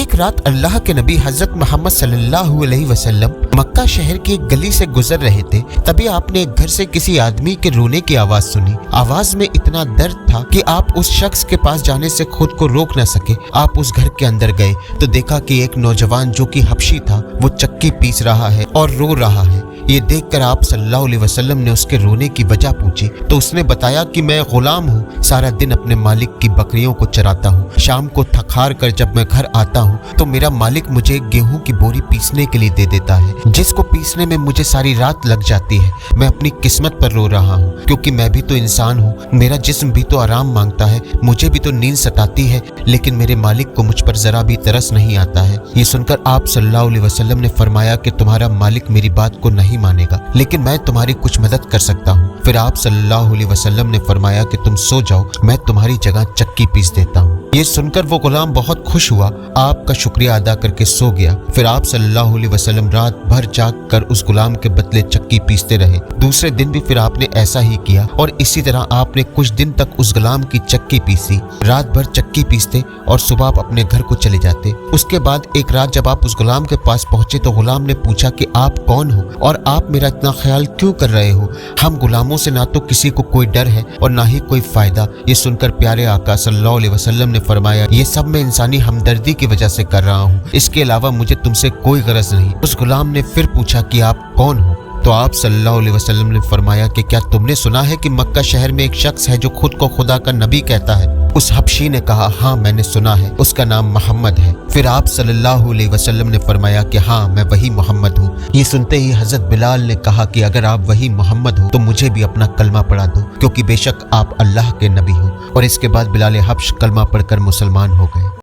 ایک رات اللہ کے نبی حضرت محمد صلی اللہ علیہ وسلم مکہ شہر کی ایک گلی سے گزر رہے تھے۔ تبھی آپ نے ایک گھر سے کسی آدمی کے رونے کی آواز سنی۔ آواز میں اتنا درد تھا کہ آپ اس شخص کے پاس جانے سے خود کو روک نہ سکے۔ آپ اس گھر کے اندر گئے تو دیکھا کہ ایک نوجوان جو کہ حبشی تھا وہ چکی پیس رہا ہے اور رو رہا ہے۔ یہ دیکھ کر آپ صلی اللہ علیہ وسلم نے اس کے رونے کی وجہ پوچھی تو اس نے بتایا کہ میں غلام ہوں، سارا دن اپنے مالک کی بکریوں کو چراتا ہوں، شام کو تھک ہار کر جب میں گھر آتا ہوں تو میرا مالک مجھے گیہوں کی بوری پیسنے کے لیے دے دیتا ہے، جس کو پیسنے میں مجھے ساری رات لگ جاتی ہے۔ میں اپنی قسمت پر رو رہا ہوں کیونکہ میں بھی تو انسان ہوں، میرا جسم بھی تو آرام مانگتا ہے، مجھے بھی تو نیند ستاتی ہے، لیکن میرے مالک کو مجھ پر ذرا بھی ترس نہیں آتا ہے۔ یہ سن کر آپ صلی اللہ علیہ وسلم نے فرمایا کہ تمہارا مالک میری بات کو نہیں مانے گا، لیکن میں تمہاری کچھ مدد کر سکتا ہوں۔ پھر آپ صلی اللہ علیہ وسلم نے فرمایا کہ تم سو جاؤ، میں تمہاری جگہ چکی پیس دیتا ہوں۔ یہ سن کر وہ غلام بہت خوش ہوا، آپ کا شکریہ ادا کر کے سو گیا۔ پھر آپ صلی اللہ علیہ وسلم رات بھر جاگ کر اس غلام کے بدلے چکی پیستے رہے۔ دوسرے دن بھی پھر آپ نے ایسا ہی کیا اور اسی طرح آپ نے کچھ دن تک اس غلام کی چکی پیسی، رات بھر چکی پیستے اور صبح آپ اپنے گھر کو چلے جاتے۔ اس کے بعد ایک رات جب آپ اس غلام کے پاس پہنچے تو غلام نے پوچھا کہ آپ کون ہو اور آپ میرا اتنا خیال کیوں کر رہے ہو؟ ہم غلاموں سے نہ تو کسی کو کوئی ڈر ہے اور نہ ہی کوئی فائدہ۔ یہ سن کر پیارے آقا صلی اللہ علیہ وسلم نے فرمایا، یہ سب میں انسانی ہمدردی کی وجہ سے کر رہا ہوں، اس کے علاوہ مجھے تم سے کوئی غرض نہیں۔ اس غلام نے پھر پوچھا کہ آپ کون ہو؟ تو آپ صلی اللہ علیہ وسلم نے فرمایا کہ کیا تم نے سنا ہے کہ مکہ شہر میں ایک شخص ہے جو خود کو خدا کا نبی کہتا ہے؟ اس حبشی نے کہا، ہاں میں نے سنا ہے، اس کا نام محمد ہے۔ پھر آپ صلی اللہ علیہ وسلم نے فرمایا کہ ہاں میں وہی محمد ہوں۔ یہ سنتے ہی حضرت بلال نے کہا کہ اگر آپ وہی محمد ہو تو مجھے بھی اپنا کلمہ پڑھا دو، کیونکہ بے شک آپ اللہ کے نبی ہو۔ اور اس کے بعد بلال حبش کلمہ پڑھ کر مسلمان ہو گئے۔